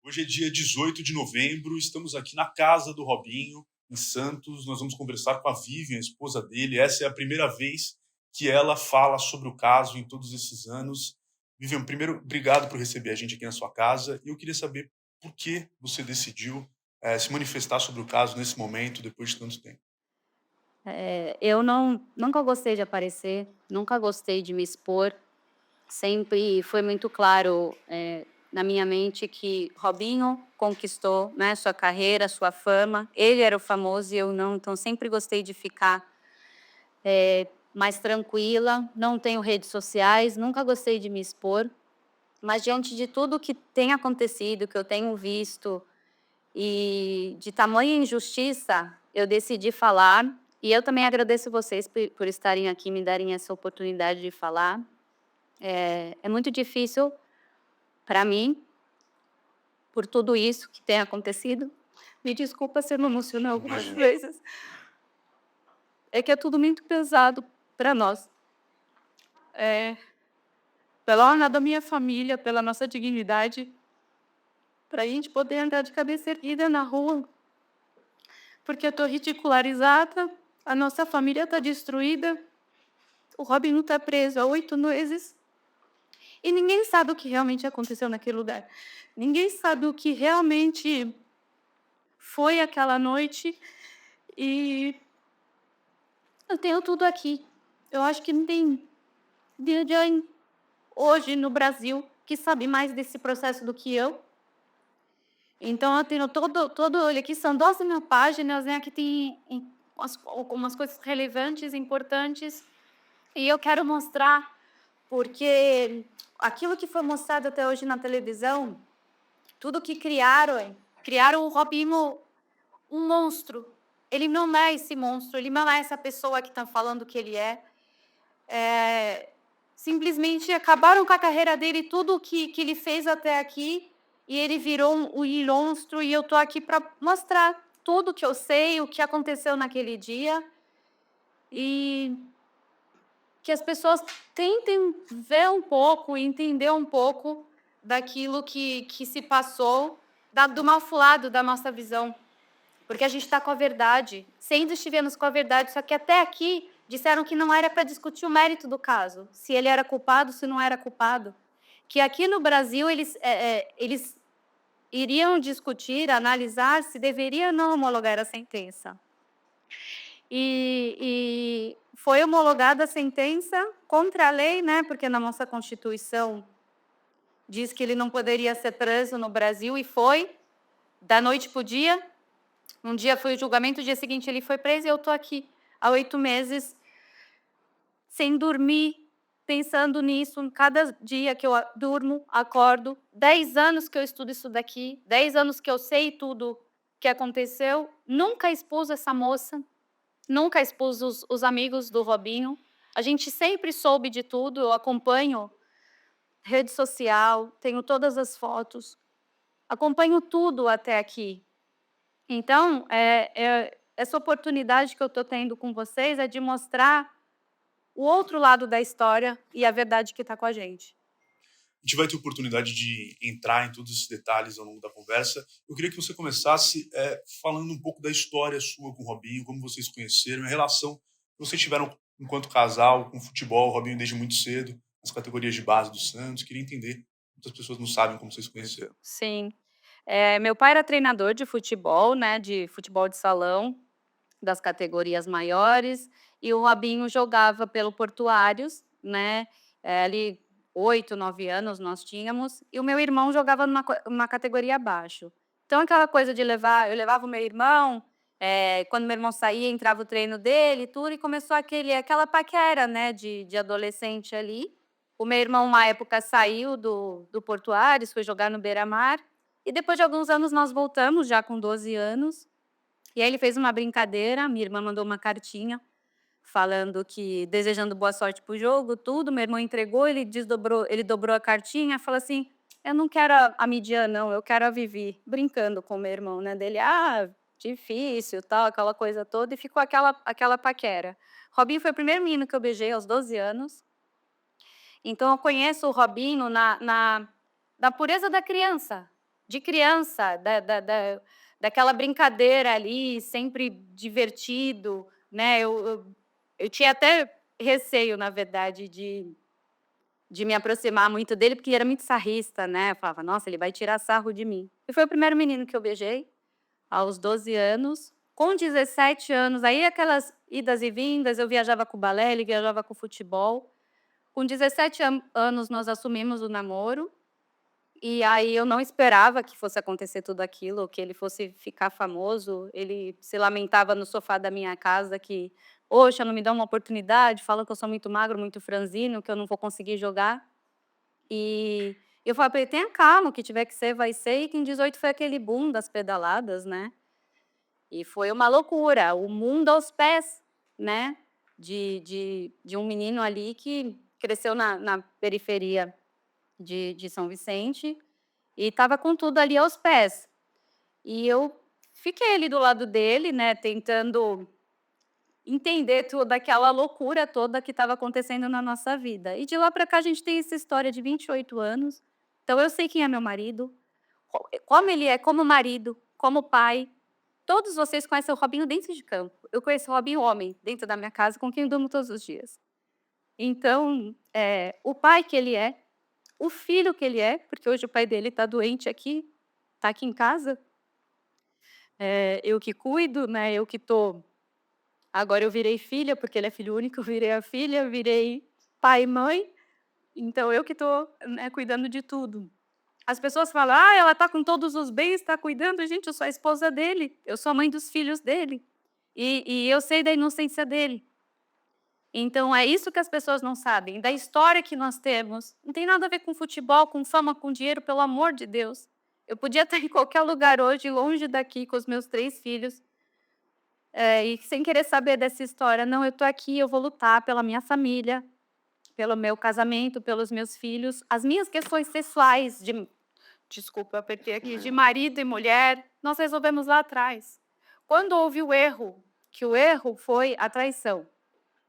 Hoje é dia 18 de novembro, estamos aqui na casa do Robinho, em Santos. Nós vamos conversar com a Vivian, a esposa dele. Essa é a primeira vez que ela fala sobre o caso em todos esses anos. Vivian, primeiro, obrigado por receber a gente aqui na sua casa. E eu queria saber por que você decidiu se manifestar sobre o caso nesse momento, depois de tanto tempo. Eu nunca gostei de aparecer, nunca gostei de me expor. Sempre foi muito claro, na minha mente que Robinho conquistou, né, sua carreira, sua fama. Ele era o famoso e eu não, então sempre gostei de ficar mais tranquila. Não tenho redes sociais, nunca gostei de me expor. Mas diante de tudo que tem acontecido, que eu tenho visto, e de tamanha injustiça, eu decidi falar. E eu também agradeço vocês por estarem aqui, me darem essa oportunidade de falar. É muito difícil para mim, por tudo isso que tem acontecido. Me desculpa se eu me emociono algumas Imagina. vezes. É que é tudo muito pesado para nós. Pela honra da minha família, pela nossa dignidade, para a gente poder andar de cabeça erguida na rua, porque eu estou ridicularizada, a nossa família está destruída, o Robinho está preso há 8 meses e ninguém sabe o que realmente aconteceu naquele lugar. Ninguém sabe o que realmente foi aquela noite e eu tenho tudo aqui. Eu acho que não tem ninguém hoje no Brasil que sabe mais desse processo do que eu. Então eu tenho todo olha, aqui são 12 mil páginas, né, aqui tem algumas coisas relevantes, importantes, e eu quero mostrar, porque aquilo que foi mostrado até hoje na televisão, tudo que criaram o Robinho um monstro. Ele não é esse monstro, ele não é essa pessoa que estão falando que ele é. Simplesmente acabaram com a carreira dele, tudo que ele fez até aqui, e ele virou um monstro, e eu tô aqui para mostrar tudo que eu sei, o que aconteceu naquele dia, e que as pessoas tentem ver um pouco, entender um pouco daquilo que se passou, do mal lado da nossa visão. Porque a gente está com a verdade, sempre estivemos com a verdade, só que até aqui disseram que não era para discutir o mérito do caso, se ele era culpado, se não era culpado. Que aqui no Brasil eles iriam discutir, analisar se deveria ou não homologar a sentença. E foi homologada a sentença contra a lei, né? Porque na nossa Constituição diz que ele não poderia ser preso no Brasil, e foi, da noite para o dia. Um dia foi o julgamento, o dia seguinte ele foi preso, e eu estou aqui há 8 meses, sem dormir, pensando nisso. Cada dia que eu durmo, acordo. 10 anos que eu estudo isso daqui, 10 anos que eu sei tudo que aconteceu. Nunca expus essa moça, nunca expus os amigos do Robinho. A gente sempre soube de tudo, eu acompanho rede social, tenho todas as fotos, acompanho tudo até aqui. Então, essa oportunidade que eu estou tendo com vocês é de mostrar o outro lado da história e a verdade que está com a gente. A gente vai ter oportunidade de entrar em todos esses detalhes ao longo da conversa. Eu queria que você começasse falando um pouco da história sua com o Robinho, como vocês se conheceram, a relação que vocês tiveram enquanto casal com o futebol, o Robinho desde muito cedo, nas categorias de base do Santos. Queria entender, muitas pessoas não sabem como vocês se conheceram. Sim. Meu pai era treinador de futebol, né, de futebol de salão, das categorias maiores, e o Robinho jogava pelo Portuários, né, ali 8, 9 anos nós tínhamos, e o meu irmão jogava numa categoria abaixo. Então aquela coisa de eu levava o meu irmão, quando meu irmão saía, entrava o treino dele e tudo, e começou aquela paquera, né, de adolescente ali. O meu irmão, uma época, saiu do Portuários, foi jogar no Beira-Mar, e depois de alguns anos nós voltamos, já com 12 anos, e aí ele fez uma brincadeira, minha irmã mandou uma cartinha falando que desejando boa sorte para o jogo, tudo, meu irmão entregou, ele dobrou a cartinha, falou assim: "Eu não quero a Midian não, eu quero a Vivi", brincando com o meu irmão, né, dele: "Ah, difícil, tal", aquela coisa toda, e ficou aquela paquera. Robinho foi o primeiro menino que eu beijei aos 12 anos, então eu conheço o Robinho na pureza da criança. de criança, daquela brincadeira ali, sempre divertido, né. Eu tinha até receio, na verdade, de me aproximar muito dele, porque ele era muito sarrista, né. Eu falava: "Nossa, ele vai tirar sarro de mim". E foi o primeiro menino que eu beijei, aos 12 anos. Com 17 anos, aí aquelas idas e vindas, eu viajava com o balé, ele viajava com o futebol. Com 17 anos, nós assumimos o namoro, e aí eu não esperava que fosse acontecer tudo aquilo, que ele fosse ficar famoso. Ele se lamentava no sofá da minha casa que: "Poxa, não me dá uma oportunidade, falam que eu sou muito magro, muito franzino, que eu não vou conseguir jogar". E eu falei pra ele: "Tenha calma, o que tiver que ser, vai ser". E com 18 foi aquele boom das pedaladas, né. E foi uma loucura, o mundo aos pés, né, de um menino ali que cresceu na periferia de São Vicente, e estava com tudo ali aos pés. E eu fiquei ali do lado dele, né, tentando entender toda aquela loucura toda que estava acontecendo na nossa vida. E de lá para cá a gente tem essa história de 28 anos, então eu sei quem é meu marido, como ele é como marido, como pai. Todos vocês conhecem o Robinho dentro de campo. Eu conheço o Robinho homem, dentro da minha casa, com quem eu durmo todos os dias. Então, o pai que ele é, o filho que ele é, porque hoje o pai dele está doente aqui, está aqui em casa, eu que cuido, né, eu que tô agora eu virei filha, porque ele é filho único, eu virei a filha, virei pai e mãe, então eu que tô, né, cuidando de tudo. As pessoas falam: "Ah, ela tá com todos os bens, está cuidando". Gente, eu sou a esposa dele, eu sou a mãe dos filhos dele, e eu sei da inocência dele. Então é isso que as pessoas não sabem, da história que nós temos. Não tem nada a ver com futebol, com fama, com dinheiro, pelo amor de Deus. Eu podia estar em qualquer lugar hoje, longe daqui, com os meus 3 filhos, e sem querer saber dessa história. Não, eu tô aqui, eu vou lutar pela minha família, pelo meu casamento, pelos meus filhos. As minhas questões sexuais de desculpa, eu apertei aqui, de marido e mulher, nós resolvemos lá atrás. Quando houve o erro, que o erro foi a traição.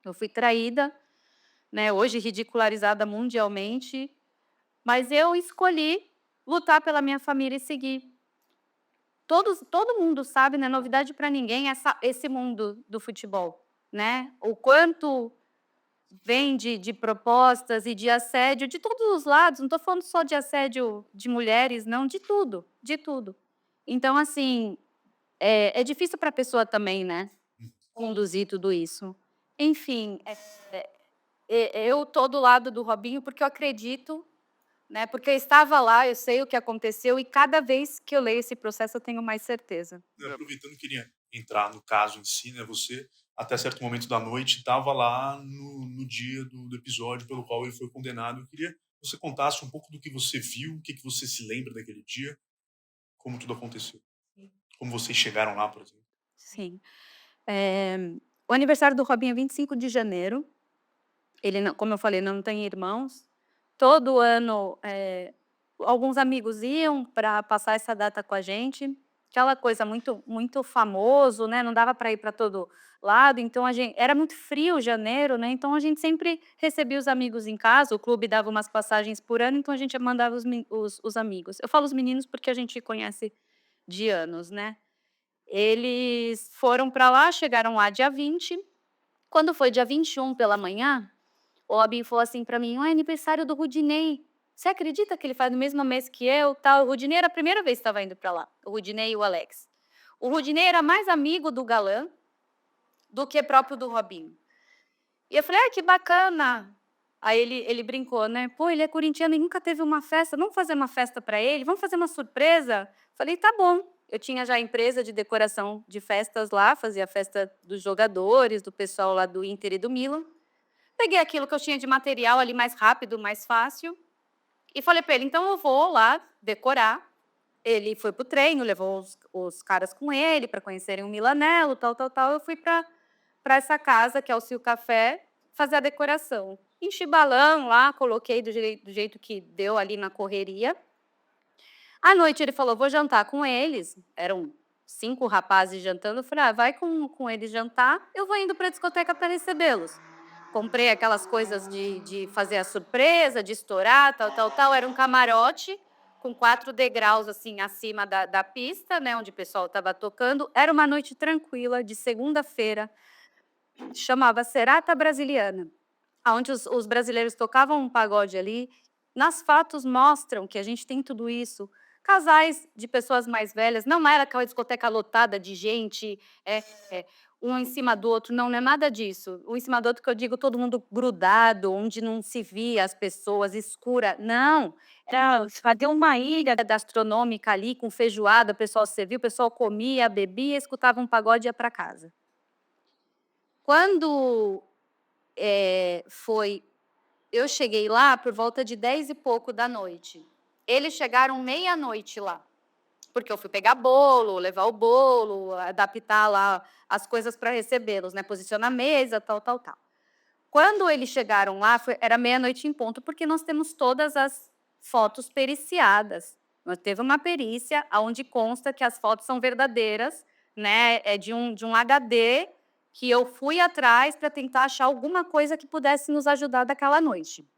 Eu fui traída, né, hoje ridicularizada mundialmente, mas eu escolhi lutar pela minha família e seguir. Todo mundo sabe, não é novidade para ninguém esse mundo do futebol, né, o quanto vem de propostas e de assédio de todos os lados, não estou falando só de assédio de mulheres não, de tudo, de tudo. Então assim, é difícil para a pessoa também, né, conduzir tudo isso. Enfim, eu tô do lado do Robinho, porque eu acredito, né, porque eu estava lá, eu sei o que aconteceu e cada vez que eu leio esse processo eu tenho mais certeza. Aproveitando, queria entrar no caso em si, né? Você, até certo momento da noite, estava lá no dia do episódio pelo qual ele foi condenado. Eu queria que você contasse um pouco do que você viu, o que, que você se lembra daquele dia, como tudo aconteceu. Como vocês chegaram lá, por exemplo. Sim. Eh, o aniversário do Robinho é 25 de janeiro, ele não, como eu falei, não tem irmãos. Todo ano, alguns amigos iam para passar essa data com a gente, aquela coisa muito muito famoso, né, não dava para ir para todo lado, então a gente era muito frio janeiro, né, então a gente sempre recebia os amigos em casa, o clube dava umas passagens por ano, então a gente mandava os amigos. Eu falo os meninos, porque a gente conhece de anos, né. Eles foram para lá, chegaram lá dia 20. Quando foi dia 21 pela manhã, o Robinho falou assim para mim: "Ah, é aniversário do Rudinei. Você acredita que ele faz no mesmo mês que eu, tal?". O Rudinei era a primeira vez que estava indo para lá, o Rudinei e o Alex. O Rudinei era mais amigo do galã do que próprio do Robinho. E eu falei: "Ai, que bacana". Aí ele brincou, né: "Pô, ele é corintiano e nunca teve uma festa, vamos fazer uma festa para ele? Vamos fazer uma surpresa?". Falei: "Tá bom". Eu tinha já a empresa de decoração de festas lá, fazia a festa dos jogadores, do pessoal lá do Inter e do Milan. Peguei aquilo que eu tinha de material ali mais rápido, mais fácil, e falei para ele: "Então eu vou lá decorar". Ele foi para o treino, levou os caras com ele para conhecerem o Milanello, tal, tal, tal. Eu fui para essa casa, que é o Sil Café, fazer a decoração. Enchi balão lá, coloquei do jeito que deu ali na correria. À noite ele falou: "Vou jantar com eles", eram 5 rapazes jantando, eu falei: "Ah, vai com eles jantar, eu vou indo para a discoteca para recebê-los". Comprei aquelas coisas de fazer a surpresa, de estourar, tal, tal, tal, era um camarote, com 4 degraus, assim, acima da pista, né, onde o pessoal estava tocando. Era uma noite tranquila, de segunda-feira, chamava Serata Brasiliana, aonde os brasileiros tocavam um pagode ali. Nas fotos mostram que a gente tem tudo isso. Casais de pessoas mais velhas, não era aquela discoteca lotada de gente, um em cima do outro, não, não é nada disso. Um em cima do outro que eu digo todo mundo grudado, onde não se via as pessoas, escura. Não, era fazer uma ilha gastronômica ali com feijoada, o pessoal servia, o pessoal comia, bebia, escutava um pagode e ia para casa. Quando eu cheguei lá por volta de 10 e pouco da noite. Eles chegaram meia-noite lá, porque eu fui pegar bolo, levar o bolo, adaptar lá as coisas para recebê-los, né, posicionar a mesa, tal, tal, tal. Quando eles chegaram lá, era meia-noite em ponto, porque nós temos todas as fotos periciadas. Nós teve uma perícia onde consta que as fotos são verdadeiras, né, de um HD que eu fui atrás para tentar achar alguma coisa que pudesse nos ajudar daquela noite.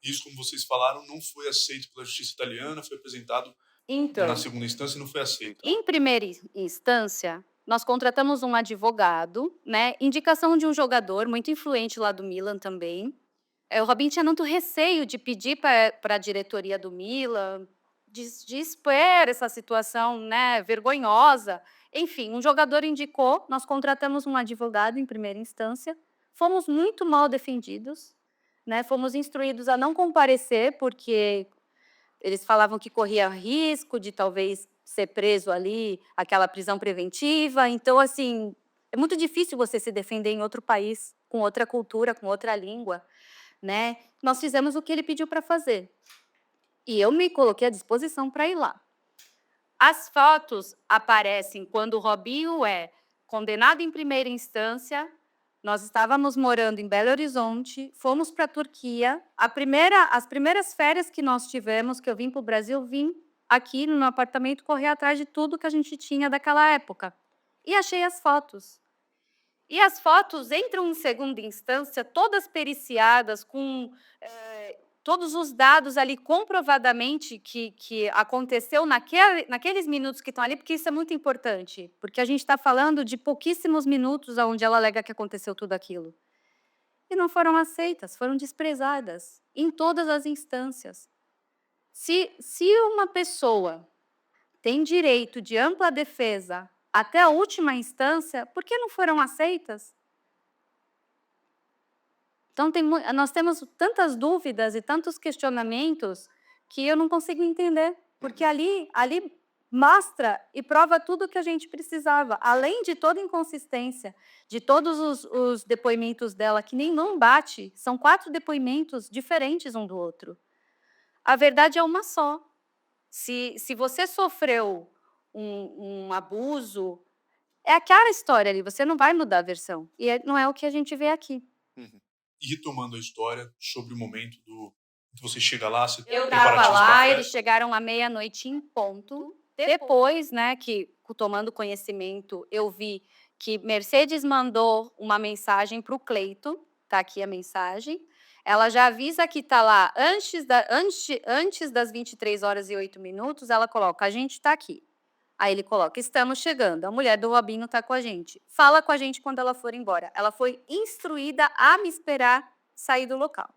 Isso, como vocês falaram, não foi aceito pela justiça italiana, foi apresentado na Então, segunda instância e não foi aceito. em primeira instância, nós contratamos um advogado, né, indicação de um jogador muito influente lá do Milan também. O Robinho tinha muito receio de pedir para a diretoria do Milan, de expor essa situação, né, vergonhosa. Enfim, um jogador indicou, nós contratamos um advogado em primeira instância, fomos muito mal defendidos, né, fomos instruídos a não comparecer, porque eles falavam que corria risco de talvez ser preso ali, aquela prisão preventiva. Então, assim, é muito difícil você se defender em outro país, com outra cultura, com outra língua, né? Nós fizemos o que ele pediu para fazer. E eu me coloquei à disposição para ir lá. As fotos aparecem quando o Robinho é condenado em primeira instância. Nós estávamos morando em Belo Horizonte, fomos para a Turquia. As primeiras férias que nós tivemos, que eu vim para o Brasil, vim aqui no meu apartamento correr atrás de tudo que a gente tinha daquela época. E achei as fotos. E as fotos entram em segunda instância, todas periciadas, com todos os dados ali comprovadamente que aconteceu naqueles minutos que estão ali, porque isso é muito importante, porque a gente está falando de pouquíssimos minutos onde ela alega que aconteceu tudo aquilo. E não foram aceitas, foram desprezadas em todas as instâncias. Se uma pessoa tem direito de ampla defesa até a última instância, por que não foram aceitas? Então, nós temos tantas dúvidas e tantos questionamentos que eu não consigo entender, porque ali mostra e prova tudo o que a gente precisava, além de toda inconsistência, de todos os depoimentos dela, que nem não bate, são 4 depoimentos diferentes um do outro. A verdade é uma só. Se você sofreu um abuso, é aquela história ali, você não vai mudar a versão, e não é o que a gente vê aqui. E retomando a história sobre o momento que você chega lá, você Eu preparativos estava pra lá, festa. eles chegaram à meia-noite em ponto. Depois, né, que tomando conhecimento, eu vi que Mercedes mandou uma mensagem para o Cleito, tá aqui a mensagem. Ela já avisa que está lá antes das 23h08, ela coloca: a gente está aqui. Aí ele coloca: estamos chegando, a mulher do Robinho está com a gente. Fala com a gente quando ela for embora. Ela foi instruída a me esperar sair do local.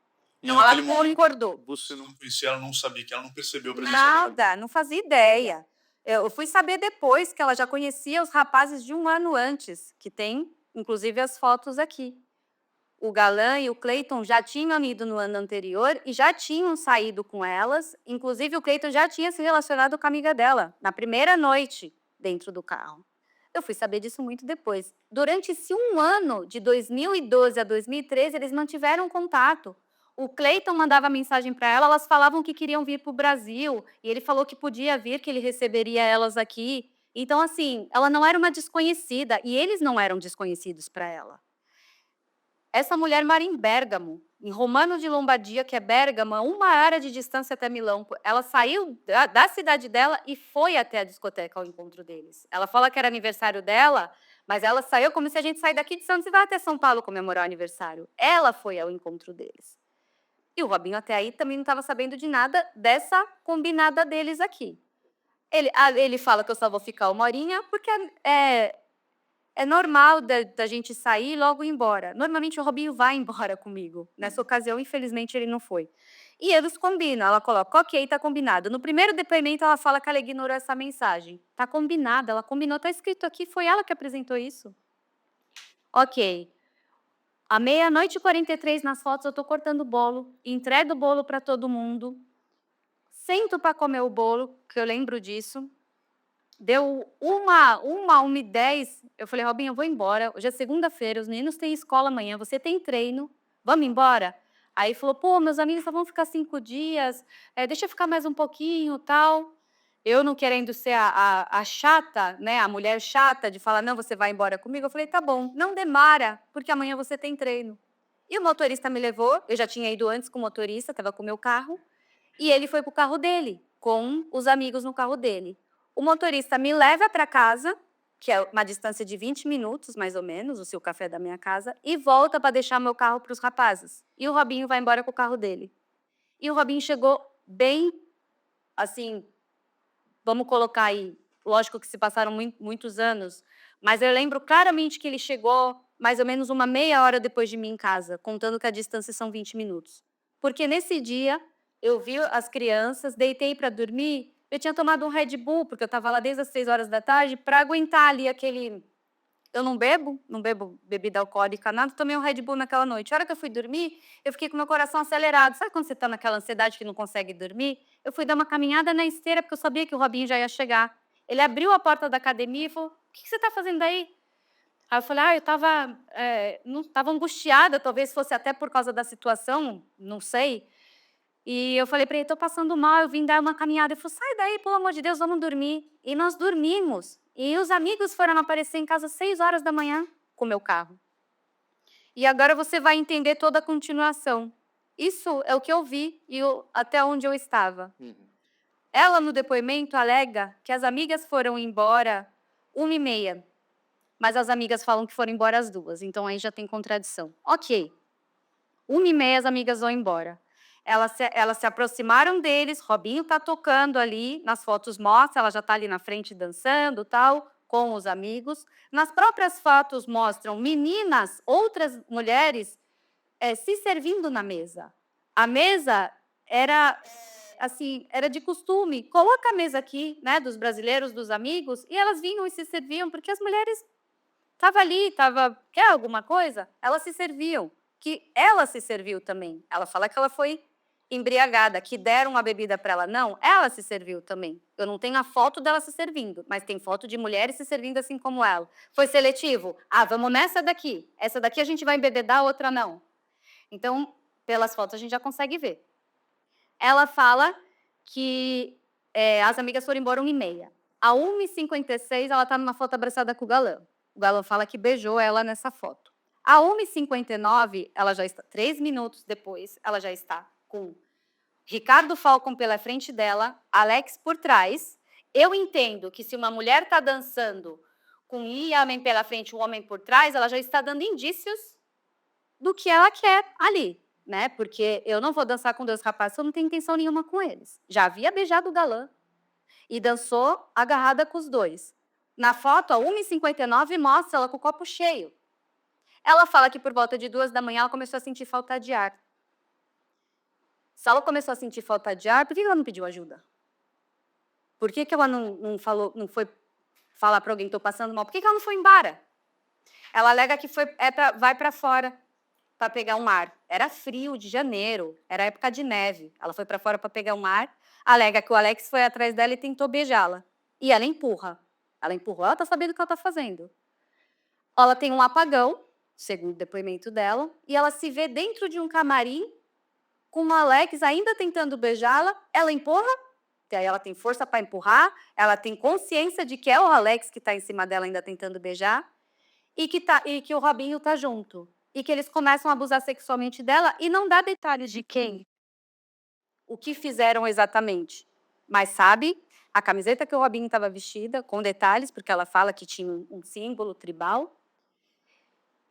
Não, ela Naquele momento, concordou. você não conhecia, ela não sabia, que ela não percebeu a presença. Nada, não fazia ideia. Eu fui saber depois que ela já conhecia os rapazes de um ano antes, que tem, inclusive, as fotos aqui. O Galã e o Cleiton já tinham ido no ano anterior e já tinham saído com elas. Inclusive, o Cleiton já tinha se relacionado com a amiga dela, na primeira noite, dentro do carro. Eu fui saber disso muito depois. Durante esse um ano, de 2012 a 2013, eles mantiveram contato. O Cleiton mandava mensagem para ela, elas falavam que queriam vir para o Brasil, e ele falou que podia vir, que ele receberia elas aqui. Então, assim, ela não era uma desconhecida, e eles não eram desconhecidos para ela. Essa mulher mora em Bérgamo, em Romano de Lombardia, que é Bérgamo, 1 hora de distância até Milão. Ela saiu da cidade dela e foi até a discoteca ao encontro deles. Ela fala que era aniversário dela, mas ela saiu como se a gente sair daqui de Santos e vai até São Paulo comemorar o aniversário. Ela foi ao encontro deles. E o Robinho até aí também não estava sabendo de nada dessa combinada deles aqui. Ele fala que eu só vou ficar 1 horinha, porque é normal da gente sair e logo ir embora. Normalmente o Robinho vai embora comigo. Nessa ocasião, infelizmente, ele não foi. E eles combinam. Ela coloca, ok, tá combinado. No primeiro depoimento, ela fala que ela ignorou essa mensagem. Tá combinado, ela combinou, tá escrito aqui, foi ela que apresentou isso. Ok. À 00:43 nas fotos, eu tô cortando o bolo, entrego o bolo para todo mundo, sento para comer o bolo, que eu lembro disso. Deu 1h10, eu falei: "Robinho, eu vou embora, hoje é segunda-feira, os meninos têm escola amanhã, você tem treino, vamos embora?" Aí falou: "Pô, meus amigos só vão ficar 5 dias, deixa eu ficar mais um pouquinho, tal". Eu não querendo ser a chata, né, a mulher chata de falar: "Não, você vai embora comigo", eu falei: "Tá bom, não demora, porque amanhã você tem treino". E o motorista me levou, eu já tinha ido antes com o motorista, estava com o meu carro, e ele foi para o carro dele, com os amigos no carro dele. O motorista me leva para casa, que é uma distância de 20 minutos, mais ou menos, o seu café da minha casa, e volta para deixar meu carro para os rapazes. E o Robinho vai embora com o carro dele. E o Robinho chegou bem, assim, vamos colocar aí, lógico que se passaram muitos anos, mas eu lembro claramente que ele chegou mais ou menos uma meia hora depois de mim em casa, contando que a distância são 20 minutos. Porque nesse dia, eu vi as crianças, deitei para dormir, eu tinha tomado um Red Bull, porque eu estava lá desde as 6 horas da tarde, para aguentar ali aquele... Eu não bebo bebida alcoólica, nada, tomei um Red Bull naquela noite. A hora que eu fui dormir, eu fiquei com meu coração acelerado. Sabe quando você está naquela ansiedade que não consegue dormir? Eu fui dar uma caminhada na esteira, porque eu sabia que o Robinho já ia chegar. Ele abriu a porta da academia e falou: "O que você está fazendo aí?" Aí eu falei: "Ah, eu estava não estava angustiada, talvez fosse até por causa da situação, não sei." E eu falei para ele: "Estou passando mal, eu vim dar uma caminhada." Ele falou: "Sai daí, pelo amor de Deus, vamos dormir." E nós dormimos. E os amigos foram aparecer em casa às 6 horas da manhã com o meu carro. E agora você vai entender toda a continuação. Isso é o que eu vi e até onde eu estava. Ela, no depoimento, alega que as amigas foram embora 1h30, mas as amigas falam que foram embora às 2h, então aí já tem contradição. Ok, 1h30 as amigas vão embora. Elas se aproximaram deles, Robinho está tocando ali, nas fotos mostra, ela já está ali na frente dançando, tal, com os amigos. Nas próprias fotos mostram meninas, outras mulheres, se servindo na mesa. A mesa era, assim, era de costume. Coloca a mesa aqui, né, dos brasileiros, dos amigos, e elas vinham e se serviam, porque as mulheres estavam ali, quer alguma coisa? Elas se serviam. Que ela se serviu também. Ela fala que ela foi embriagada, que deram a bebida para ela. Não, ela se serviu também. Eu não tenho a foto dela se servindo, mas tem foto de mulheres se servindo assim como ela. Foi seletivo? Ah, vamos nessa daqui. Essa daqui a gente vai embebedar, a outra não. Então, pelas fotos a gente já consegue ver. Ela fala que as amigas foram embora 1h30. A 1h56, ela está numa foto abraçada com o galã. O galã fala que beijou ela nessa foto. A 1h59, ela já está, 3 minutos depois, ela já está com Ricardo Falcon pela frente dela, Alex por trás. Eu entendo que se uma mulher está dançando com um homem pela frente e um homem por trás, ela já está dando indícios do que ela quer ali, né? Porque eu não vou dançar com 2 rapazes se eu não tenho intenção nenhuma com eles. Já havia beijado o galã e dançou agarrada com os 2. Na foto, a 1h59, mostra ela com o copo cheio. Ela fala que por volta de 2h ela começou a sentir falta de ar. Se ela começou a sentir falta de ar, por que ela não pediu ajuda? Por que ela não foi falar para alguém: "Estou passando mal"? Por que ela não foi embora? Ela alega que vai para fora para pegar um ar. Era frio de janeiro, era época de neve. Ela foi para fora para pegar um ar, alega que o Alex foi atrás dela e tentou beijá-la. E ela empurra. Ela empurrou, ela está sabendo o que ela está fazendo. Ela tem um apagão, segundo o depoimento dela, e ela se vê dentro de um camarim com o Alex ainda tentando beijá-la. Ela empurra, que aí ela tem força para empurrar, ela tem consciência de que é o Alex que está em cima dela ainda tentando beijar, e que o Robinho está junto. E que eles começam a abusar sexualmente dela e não dá detalhes de quem, o que fizeram exatamente. Mas sabe a camiseta que o Robinho estava vestida, com detalhes, porque ela fala que tinha um símbolo tribal,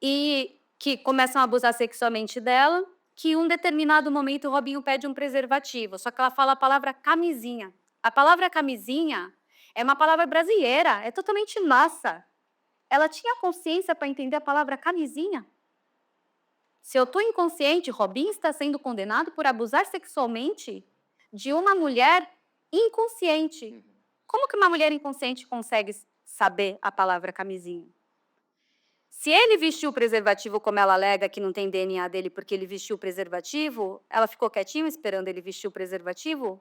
e que começam a abusar sexualmente dela. que em um determinado momento o Robinho pede um preservativo, só que ela fala a palavra camisinha. A palavra camisinha é uma palavra brasileira, é totalmente nossa. Ela tinha consciência para entender a palavra camisinha? Se eu estou inconsciente, Robinho está sendo condenado por abusar sexualmente de uma mulher inconsciente. Como que uma mulher inconsciente consegue saber a palavra camisinha? Se ele vestiu o preservativo como ela alega que não tem DNA dele porque ele vestiu o preservativo, ela ficou quietinha esperando ele vestir o preservativo?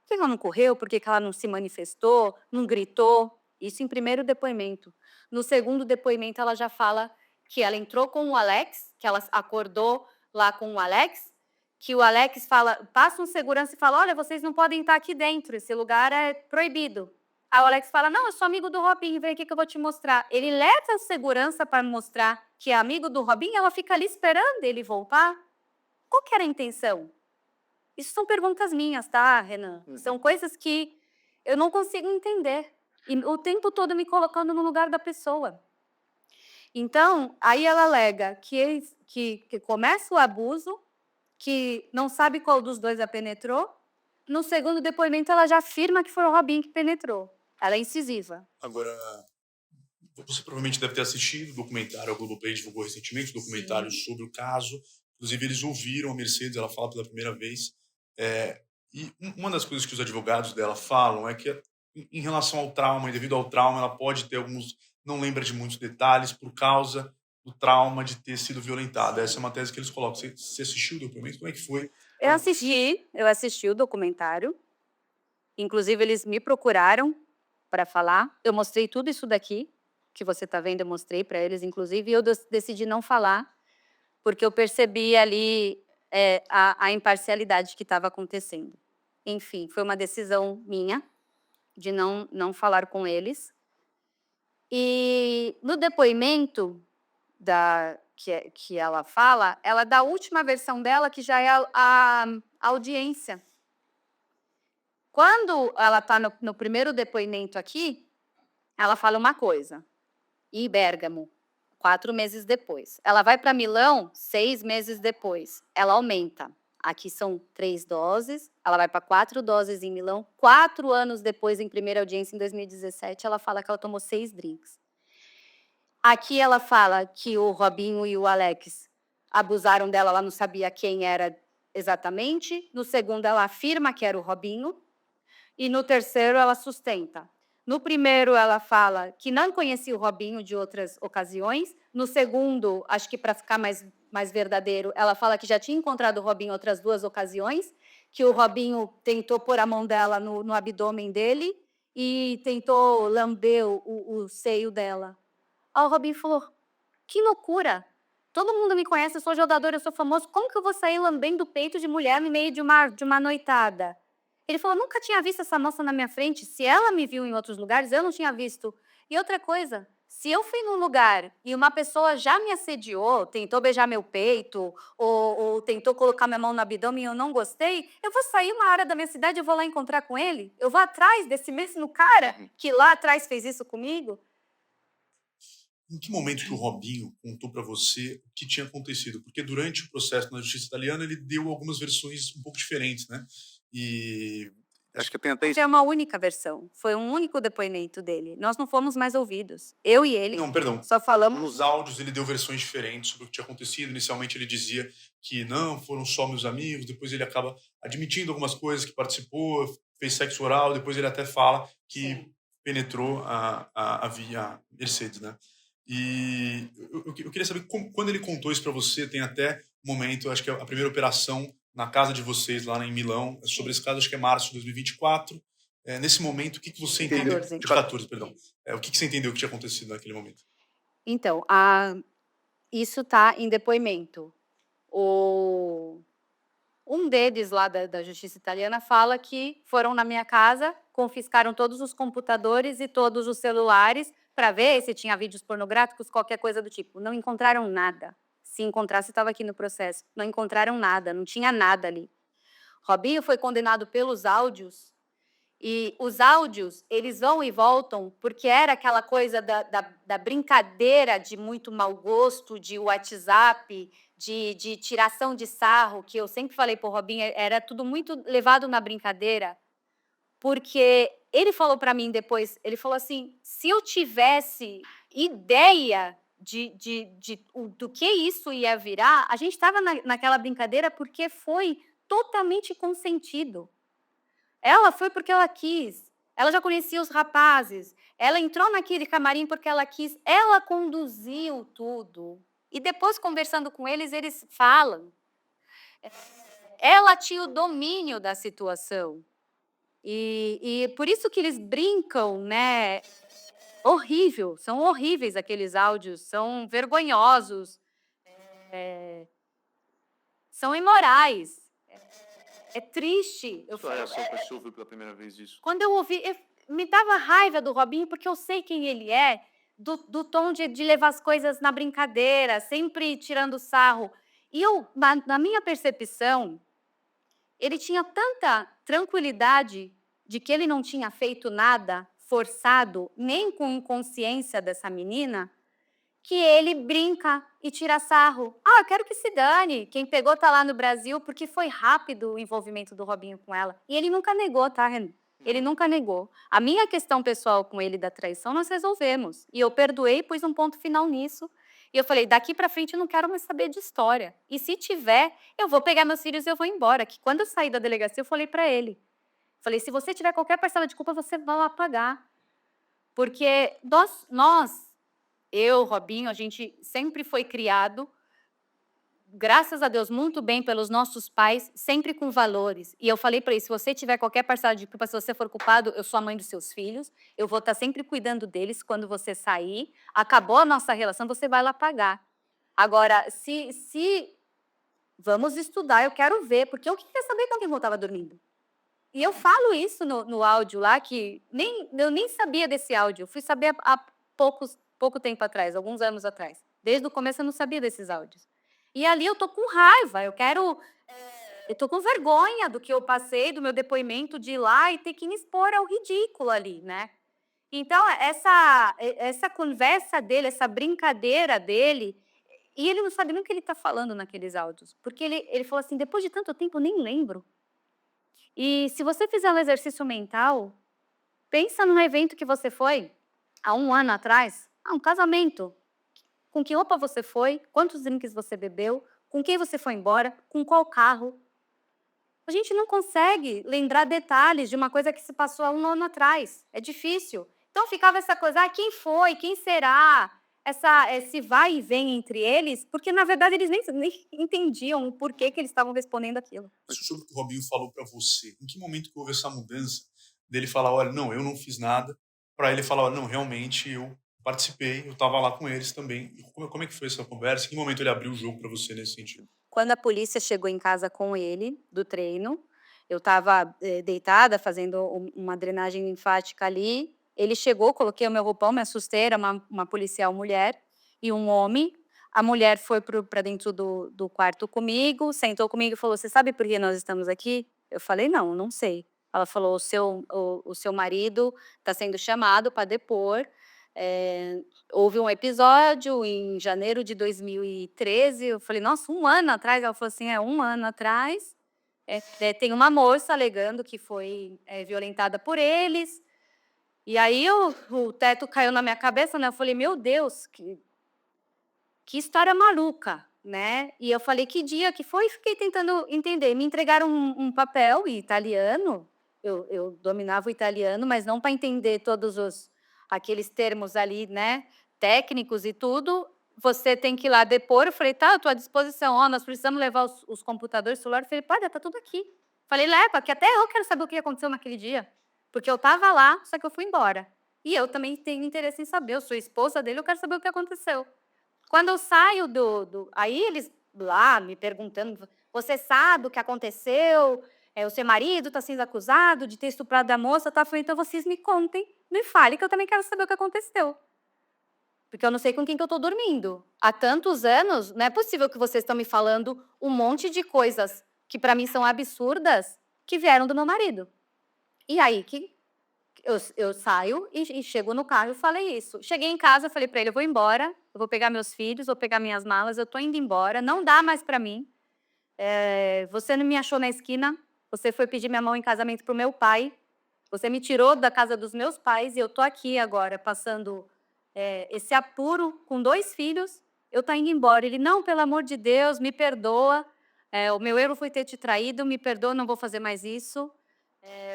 Por que ela não correu? Por que ela não se manifestou? Não gritou? Isso em primeiro depoimento. No segundo depoimento, ela já fala que ela entrou com o Alex, que ela acordou lá com o Alex, que o Alex passa um segurança e fala: olha, vocês não podem estar aqui dentro, esse lugar é proibido. Aí o Alex fala: não, eu sou amigo do Robinho, vem aqui que eu vou te mostrar. Ele leva a segurança para mostrar que é amigo do Robinho, ela fica ali esperando ele voltar. Qual que era a intenção? Isso são perguntas minhas, tá, Renan? São coisas que eu não consigo entender. E o tempo todo me colocando no lugar da pessoa. Então, aí ela alega que começa o abuso, que não sabe qual dos dois a penetrou. No segundo depoimento, ela já afirma que foi o Robinho que penetrou. Ela é incisiva. Agora, você provavelmente deve ter assistido o documentário, a Globoplay divulgou recentemente, um documentário sobre o caso. Inclusive, eles ouviram a Mercedes, ela fala pela primeira vez. E uma das coisas que os advogados dela falam é que, em relação ao trauma, e devido ao trauma, ela pode ter alguns... não lembra de muitos detalhes por causa do trauma de ter sido violentada. Essa é uma tese que eles colocam. Você assistiu o documentário? Como é que foi? Eu assisti o documentário. Inclusive, eles me procuraram para falar. Eu mostrei tudo isso daqui, que você está vendo, eu mostrei para eles, inclusive, e eu decidi não falar, porque eu percebi ali a imparcialidade que estava acontecendo. Enfim, foi uma decisão minha de não falar com eles. E no depoimento que ela fala, ela dá a última versão dela, que já é a audiência. Quando ela está no primeiro depoimento aqui, ela fala uma coisa. E Bérgamo, 4 meses depois. Ela vai para Milão, 6 meses depois. Ela aumenta. Aqui são 3 doses, ela vai para 4 doses em Milão. 4 anos depois, em primeira audiência, em 2017, ela fala que ela tomou 6 drinks. Aqui ela fala que o Robinho e o Alex abusaram dela, ela não sabia quem era exatamente. No segundo, ela afirma que era o Robinho. E no terceiro, ela sustenta. No primeiro, ela fala que não conhecia o Robinho de outras ocasiões. No segundo, acho que para ficar mais verdadeiro, ela fala que já tinha encontrado o Robinho outras 2 ocasiões, que o Robinho tentou pôr a mão dela no abdômen dele e tentou lamber o seio dela. Aí o Robinho falou: que loucura! Todo mundo me conhece, eu sou jogador, eu sou famoso, como que eu vou sair lambendo o peito de mulher no meio de uma noitada? Ele falou: nunca tinha visto essa moça na minha frente, se ela me viu em outros lugares, eu não tinha visto. E outra coisa, se eu fui num lugar e uma pessoa já me assediou, tentou beijar meu peito, ou tentou colocar minha mão no abdômen e eu não gostei, eu vou sair uma área da minha cidade e eu vou lá encontrar com ele? Eu vou atrás desse mesmo cara que lá atrás fez isso comigo? Em que momento que o Robinho contou para você o que tinha acontecido? Porque durante o processo na justiça italiana ele deu algumas versões um pouco diferentes, né? E Acho que eu tenho até É uma única versão, foi um único depoimento dele. Nós não fomos mais ouvidos. Eu e ele não, perdão. só falamos. Nos áudios ele deu versões diferentes sobre o que tinha acontecido. Inicialmente ele dizia que não, foram só meus amigos. Depois ele acaba admitindo algumas coisas, que participou, fez sexo oral. Depois ele até fala que penetrou a Mercedes, né? E eu queria saber quando ele contou isso para você. Tem até um momento, acho que é a primeira operação na casa de vocês lá em Milão, sobre esse caso, acho que é março de 2024. Nesse momento, o que você entendeu? 14. De 14, perdão. O que você entendeu que tinha acontecido naquele momento? Então, isso está em depoimento. Um deles lá da justiça italiana fala que foram na minha casa, confiscaram todos os computadores e todos os celulares para ver se tinha vídeos pornográficos, qualquer coisa do tipo. Não encontraram nada. Se encontrasse, estava aqui no processo. Não encontraram nada, não tinha nada ali. Robinho foi condenado pelos áudios E os áudios, eles vão e voltam, porque era aquela coisa da brincadeira de muito mau gosto, de WhatsApp, de tiração de sarro, que eu sempre falei para o Robinho, era tudo muito levado na brincadeira, porque ele falou para mim depois, ele falou assim, se eu tivesse ideia do que isso ia virar, a gente estava naquela brincadeira porque foi totalmente consentido. Ela foi porque ela quis, ela já conhecia os rapazes, ela entrou naquele camarim porque ela quis, ela conduziu tudo. E depois, conversando com eles, eles falam. Ela tinha o domínio da situação. E por isso que eles brincam, né? Horrível, são horríveis aqueles áudios, são vergonhosos, são imorais. É triste. Sua reação quando você ouviu pela primeira vez isso? Quando eu ouvi, me dava raiva do Robinho, porque eu sei quem ele é, do tom de levar as coisas na brincadeira, sempre tirando sarro. E eu, na minha percepção, ele tinha tanta tranquilidade de que ele não tinha feito nada forçado, nem com inconsciência dessa menina, que ele brinca e tira sarro. Ah, eu quero que se dane. Quem pegou tá lá no Brasil, porque foi rápido o envolvimento do Robinho com ela. E ele nunca negou, tá, Renan? Ele nunca negou. A minha questão pessoal com ele da traição, nós resolvemos. E eu perdoei, pus um ponto final nisso. E eu falei, daqui para frente eu não quero mais saber de história. E se tiver, eu vou pegar meus filhos e eu vou embora. Que quando eu saí da delegacia, eu falei para ele. Falei, se você tiver qualquer parcela de culpa, você vai lá pagar. Porque eu, Robinho, a gente sempre foi criado, graças a Deus, muito bem pelos nossos pais, sempre com valores. E eu falei para ele, se você tiver qualquer parcela de culpa, se você for culpado, eu sou a mãe dos seus filhos, eu vou estar sempre cuidando deles. Quando você sair, acabou a nossa relação, você vai lá pagar. Agora, se vamos estudar, eu quero ver, porque eu queria saber com quem eu estava dormindo. E eu falo isso no áudio lá, que eu nem sabia desse áudio. Eu fui saber há pouco tempo atrás, alguns anos atrás. Desde o começo eu não sabia desses áudios. E ali eu tô com raiva, eu tô com vergonha do que eu passei, do meu depoimento de ir lá e ter que me expor ao ridículo ali, né? Então, essa conversa dele, essa brincadeira dele, e ele não sabe nem o que ele está falando naqueles áudios. Porque ele falou assim, depois de tanto tempo, eu nem lembro. E se você fizer um exercício mental, pensa num evento que você foi há 1 ano atrás, um casamento. Com que roupa você foi, quantos drinks você bebeu, com quem você foi embora, com qual carro. A gente não consegue lembrar detalhes de uma coisa que se passou há 1 ano atrás. É difícil. Então ficava essa coisa, quem foi, quem será? Esse vai e vem entre eles, porque na verdade eles nem entendiam o porquê que eles estavam respondendo aquilo. Mas sobre o que o Robinho falou para você, em que momento que houve essa mudança dele falar, olha, não, eu não fiz nada, para ele falar, olha, não, realmente eu participei, eu estava lá com eles também. E como é que foi essa conversa? Em que momento ele abriu o jogo para você nesse sentido? Quando a polícia chegou em casa com ele, do treino, eu estava deitada, fazendo uma drenagem linfática ali. Ele chegou, coloquei o meu roupão, me assustei, era uma policial mulher e um homem. A mulher foi para dentro do quarto comigo, sentou comigo e falou, você sabe por que nós estamos aqui? Eu falei, não, não sei. Ela falou, o seu marido está sendo chamado para depor. Houve um episódio em janeiro de 2013, eu falei, nossa, 1 ano atrás? Ela falou assim, 1 ano atrás, tem uma moça alegando que foi violentada por eles, e aí o teto caiu na minha cabeça, né? Eu falei, meu Deus, que história maluca, né? E eu falei, que dia que foi? Fiquei tentando entender. Me entregaram um papel em italiano, eu dominava o italiano, mas não para entender todos aqueles termos ali, né? Técnicos e tudo. Você tem que ir lá depor. Eu falei, tá, eu estou à disposição. Nós precisamos levar os computadores, celular. Eu falei, pode, tá tudo aqui. Falei, leva, que até eu quero saber o que aconteceu naquele dia. Porque eu estava lá, só que eu fui embora. E eu também tenho interesse em saber. Eu sou esposa dele, eu quero saber o que aconteceu. Quando eu saio aí eles lá me perguntando, você sabe o que aconteceu? O seu marido está sendo acusado de ter estuprado a moça, tá? Eu falei, então vocês me contem, me falem, que eu também quero saber o que aconteceu. Porque eu não sei com quem que eu estou dormindo. Há tantos anos, não é possível que vocês estão me falando um monte de coisas que para mim são absurdas, que vieram do meu marido. E aí que eu saio e chego no carro e falei isso. Cheguei em casa, eu falei para ele: eu vou embora, eu vou pegar meus filhos, vou pegar minhas malas, eu tô indo embora, não dá mais para mim. Você não me achou na esquina, você foi pedir minha mão em casamento pro meu pai, você me tirou da casa dos meus pais e eu tô aqui agora passando esse apuro com 2 filhos, eu tô indo embora. Ele: não, pelo amor de Deus, me perdoa, o meu erro foi ter te traído, me perdoa, não vou fazer mais isso.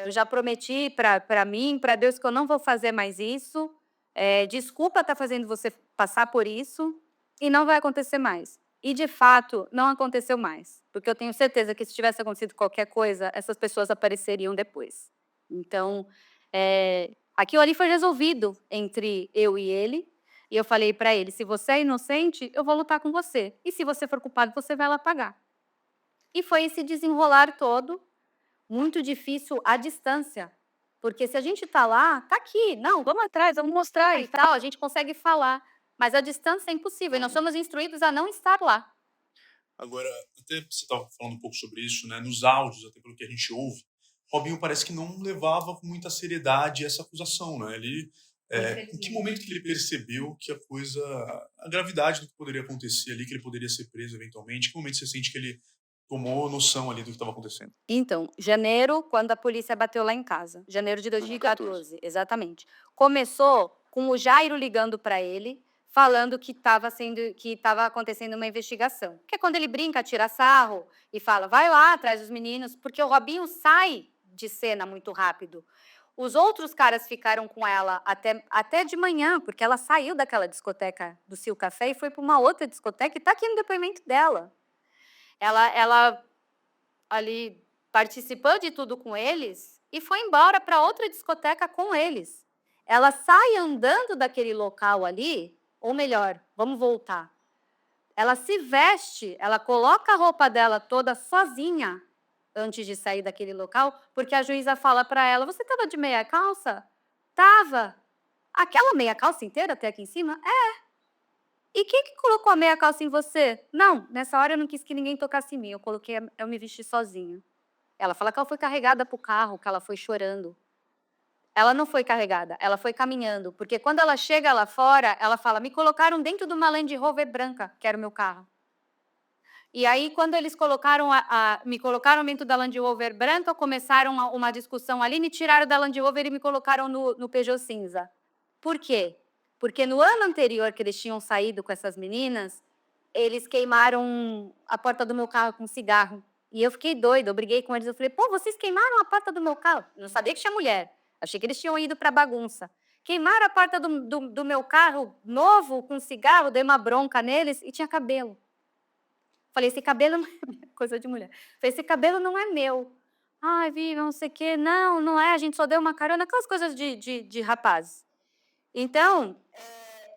Eu já prometi para mim, para Deus, que eu não vou fazer mais isso. Desculpa estar fazendo você passar por isso e não vai acontecer mais. E, de fato, não aconteceu mais, porque eu tenho certeza que se tivesse acontecido qualquer coisa, essas pessoas apareceriam depois. Então, aquilo ali foi resolvido entre eu e ele, e eu falei para ele: se você é inocente, eu vou lutar com você, e se você for culpado, você vai lá pagar. E foi esse desenrolar todo, muito difícil à distância, porque se a gente está lá, está aqui, não, vamos atrás, vamos mostrar e tal, a gente consegue falar, mas a distância é impossível, e nós somos instruídos a não estar lá. Agora, até você estava falando um pouco sobre isso, né? Nos áudios, até pelo que a gente ouve, Robinho parece que não levava com muita seriedade essa acusação, né? Em que momento que ele percebeu que a gravidade do que poderia acontecer ali, que ele poderia ser preso eventualmente? Em que momento você sente que ele tomou noção ali do que estava acontecendo? Então, janeiro, quando a polícia bateu lá em casa. Janeiro de 2014, exatamente. Começou com o Jairo ligando para ele, falando que estava acontecendo uma investigação. Que é quando ele brinca, tira sarro e fala: vai lá, traz os meninos, porque o Robinho sai de cena muito rápido. Os outros caras ficaram com ela até de manhã, porque ela saiu daquela discoteca do Sil Café e foi para uma outra discoteca e está aqui no depoimento dela. Ela ali participou de tudo com eles e foi embora para outra discoteca com eles. Ela sai andando daquele local ali, ou melhor, vamos voltar. Ela se veste, ela coloca a roupa dela toda sozinha antes de sair daquele local, porque a juíza fala para ela: você estava de meia calça? Tava. Aquela meia calça inteira até aqui em cima? E quem que colocou a meia calça em você? Não, nessa hora eu não quis que ninguém tocasse em mim, eu me vesti sozinha. Ela fala que ela foi carregada para o carro, que ela foi chorando. Ela não foi carregada, ela foi caminhando, porque quando ela chega lá fora, ela fala: me colocaram dentro de uma Land Rover branca, que era o meu carro. E aí, quando eles me colocaram dentro da Land Rover branca, começaram uma discussão ali, me tiraram da Land Rover e me colocaram no Peugeot cinza. Por quê? Porque no ano anterior que eles tinham saído com essas meninas, eles queimaram a porta do meu carro com cigarro. E eu fiquei doida, eu briguei com eles, eu falei: pô, vocês queimaram a porta do meu carro? Eu não sabia que tinha mulher, achei que eles tinham ido para bagunça. Queimaram a porta do meu carro novo com cigarro, dei uma bronca neles e tinha cabelo. Falei: esse cabelo não é meu, coisa de mulher. Falei: esse cabelo não é meu. Ai, Vivi, não sei o quê. Não, não é, a gente só deu uma carona, aquelas coisas de rapazes. Então,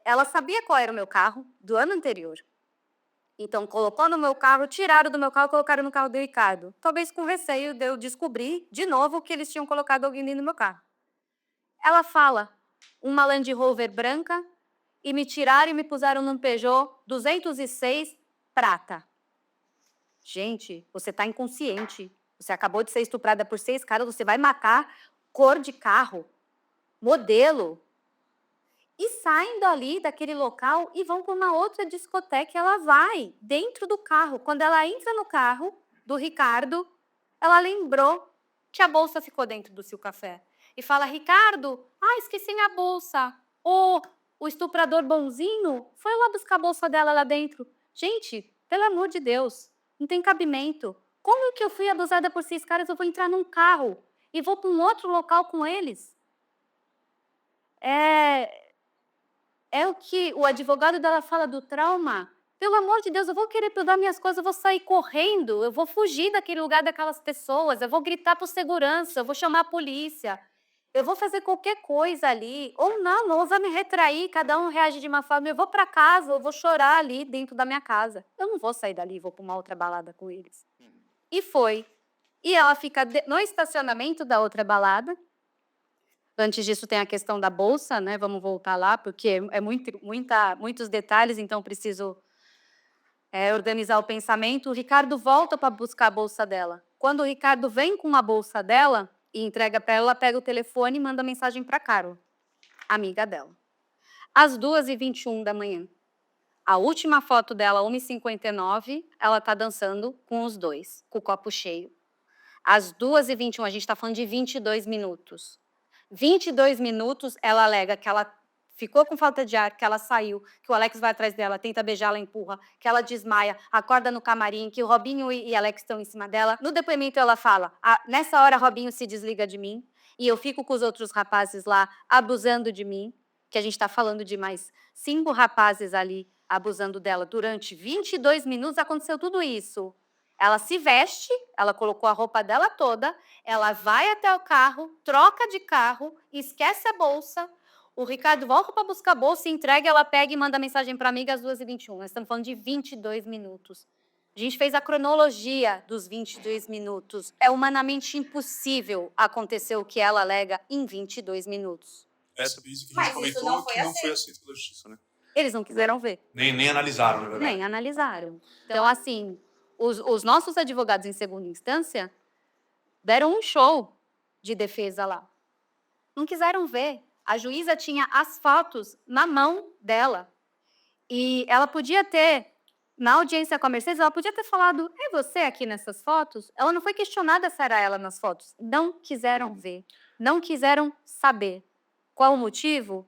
ela sabia qual era o meu carro do ano anterior. Então, colocou no meu carro, tiraram do meu carro e colocaram no carro do Ricardo. Talvez com receio de eu descobrir de novo que eles tinham colocado alguém dentro do meu carro. Ela fala: uma Land Rover branca, e me tiraram e me puseram num Peugeot 206 prata. Gente, você está inconsciente. Você acabou de ser estuprada por 6 caras, você vai matar cor de carro, modelo. E saem dali, daquele local, e vão para uma outra discoteca. Ela vai dentro do carro. Quando ela entra no carro do Ricardo, ela lembrou que a bolsa ficou dentro do Sil Café. E fala: Ricardo, esqueci minha bolsa. O estuprador bonzinho foi lá buscar a bolsa dela lá dentro. Gente, pelo amor de Deus, não tem cabimento. Como que eu fui abusada por 6 caras, eu vou entrar num carro e vou para um outro local com eles? É o que o advogado dela fala do trauma. Pelo amor de Deus, eu vou querer pegar minhas coisas, eu vou sair correndo, eu vou fugir daquele lugar, daquelas pessoas, eu vou gritar por segurança, eu vou chamar a polícia, eu vou fazer qualquer coisa ali, ou não, ou vou me retrair, cada um reage de uma forma, eu vou para casa, eu vou chorar ali dentro da minha casa. Eu não vou sair dali, vou para uma outra balada com eles. E foi. E ela fica no estacionamento da outra balada. Antes disso tem a questão da bolsa, né? Vamos voltar lá, porque é muitos detalhes, então preciso organizar o pensamento. O Ricardo volta para buscar a bolsa dela. Quando o Ricardo vem com a bolsa dela, e entrega para ela pega o telefone e manda mensagem para Carol, amiga dela. Às 2h21 da manhã. A última foto dela, 1h59, ela tá dançando com os dois, com o copo cheio. Às 2h21, a gente está falando de 22 minutos. 22 minutos, ela alega que ela ficou com falta de ar, que ela saiu, que o Alex vai atrás dela, tenta beijar, ela empurra, que ela desmaia, acorda no camarim, que o Robinho e Alex estão em cima dela. No depoimento ela fala, nessa hora Robinho se desliga de mim e eu fico com os outros rapazes lá abusando de mim, que a gente está falando de mais 5 rapazes ali abusando dela. Durante 22 minutos aconteceu tudo isso. Ela se veste, ela colocou a roupa dela toda, ela vai até o carro, troca de carro, esquece a bolsa, o Ricardo volta para buscar a bolsa, entrega, ela pega e manda mensagem para a amiga às 2h21. Nós estamos falando de 22 minutos. A gente fez a cronologia dos 22 minutos. É humanamente impossível acontecer o que ela alega em 22 minutos. Essa vez que a gente comentou que não foi aceito pela justiça, né? Eles não quiseram ver. Nem analisaram, na verdade. Nem analisaram. Então, assim, os nossos advogados em segunda instância deram um show de defesa lá. Não quiseram ver. A juíza tinha as fotos na mão dela. E ela podia ter, na audiência com a Mercedes, ela podia ter falado, é você aqui nessas fotos? Ela não foi questionada se era ela nas fotos. Não quiseram ver. Não quiseram saber. Qual o motivo?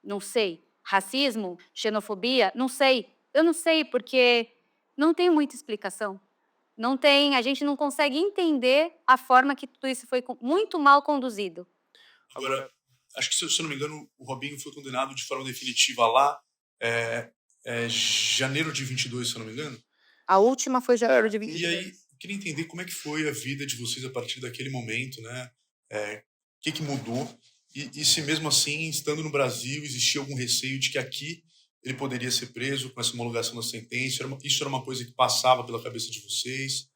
Não sei. Racismo? Xenofobia? Não sei. Eu não sei, porque não tem muita explicação. Não tem, a gente não consegue entender a forma que tudo isso foi muito mal conduzido. Agora, acho que, se eu não me engano, o Robinho foi condenado de forma definitiva lá, janeiro de 22, se eu não me engano. A última foi janeiro de 22. E aí, eu queria entender como é que foi a vida de vocês a partir daquele momento, né? O que mudou? E se mesmo assim, estando no Brasil, existia algum receio de que aqui ele poderia ser preso com essa homologação da sentença? Isso era uma coisa que passava pela cabeça de vocês?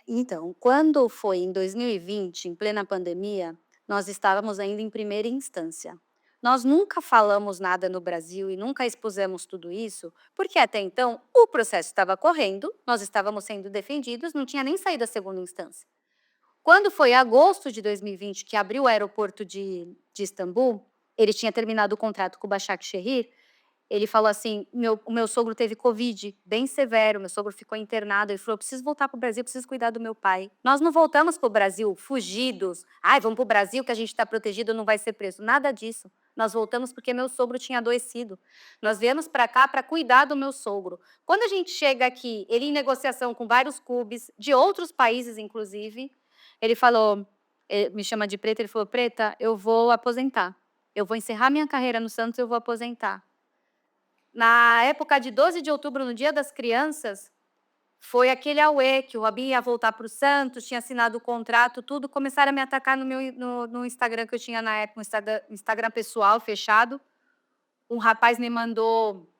Então, quando foi em 2020, em plena pandemia, nós estávamos ainda em primeira instância. Nós nunca falamos nada no Brasil e nunca expusemos tudo isso, porque até então o processo estava correndo, nós estávamos sendo defendidos, não tinha nem saído a segunda instância. Quando foi em agosto de 2020 que abriu o aeroporto de Istambul, ele tinha terminado o contrato com o Başakşehir, ele falou assim, o meu sogro teve Covid, bem severo, meu sogro ficou internado, ele falou, eu preciso voltar para o Brasil, eu preciso cuidar do meu pai. Nós não voltamos para o Brasil fugidos, vamos para o Brasil que a gente está protegido, não vai ser preso, nada disso. Nós voltamos porque meu sogro tinha adoecido. Nós viemos para cá para cuidar do meu sogro. Quando a gente chega aqui, ele em negociação com vários clubes, de outros países inclusive, ele falou, me chama de Preta, ele falou, Preta, eu vou aposentar. Eu vou encerrar minha carreira no Santos, eu vou aposentar. Na época de 12 de outubro, no Dia das Crianças, foi aquele auê que o Robinho ia voltar para o Santos, tinha assinado o contrato, tudo. Começaram a me atacar no Instagram que eu tinha na época, um Instagram pessoal, fechado. Um rapaz me mandou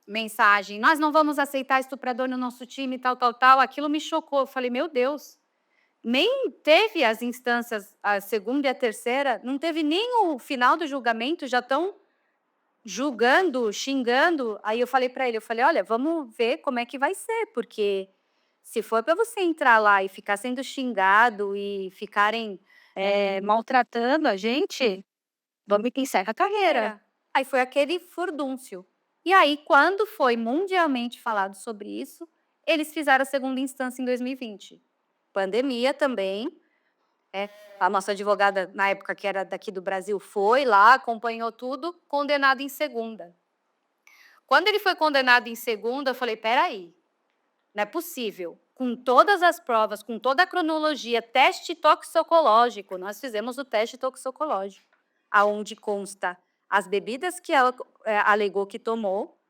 mensagem, nós não vamos aceitar estuprador no nosso time, tal, tal, tal. Aquilo me chocou. Eu falei, meu Deus, nem teve as instâncias, a segunda e a terceira, não teve nem o final do julgamento, já estão julgando, xingando. Aí eu falei para ele, olha, vamos ver como é que vai ser, porque se for para você entrar lá e ficar sendo xingado e ficarem maltratando a gente, vamos que encerra a carreira. Aí foi aquele furdúncio. E aí, quando foi mundialmente falado sobre isso, eles fizeram a segunda instância em 2020. Pandemia também. A nossa advogada, na época que era daqui do Brasil, foi lá, acompanhou tudo, condenado em segunda. Quando ele foi condenado em segunda, eu falei, peraí, não é possível. Com todas as provas, com toda a cronologia, teste toxicológico, nós fizemos o teste toxicológico, aonde consta as bebidas que ela alegou que tomou,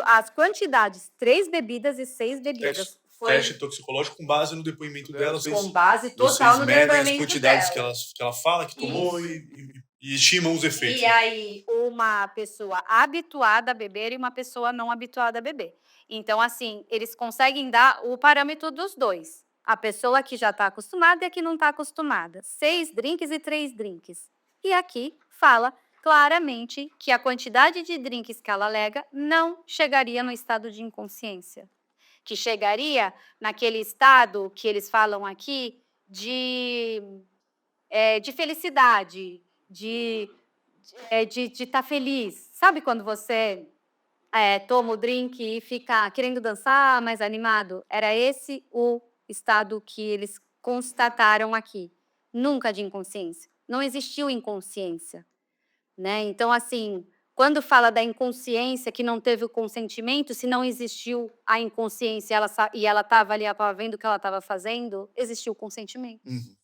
as quantidades, 3 bebidas e 6 bebidas. Teste toxicológico com base no depoimento dela. Com base total no medem depoimento as quantidades dela. que ela fala, que tomou e estimam os efeitos. E aí, uma pessoa habituada a beber e uma pessoa não habituada a beber. Então, assim, eles conseguem dar o parâmetro dos dois. A pessoa que já está acostumada e a que não está acostumada. 6 drinks e 3 drinks. E aqui fala claramente que a quantidade de drinks que ela alega não chegaria no estado de inconsciência. que chegaria naquele estado que eles falam aqui de felicidade, de estar feliz. Sabe quando você toma o drink e fica querendo dançar, mais animado? Era esse o estado que eles constataram aqui. Nunca de inconsciência. Não existiu inconsciência, né? Então, assim, quando fala da inconsciência que não teve o consentimento, se não existiu a inconsciência e ela estava ali, ela estava vendo o que ela estava fazendo, existiu o consentimento. Uhum.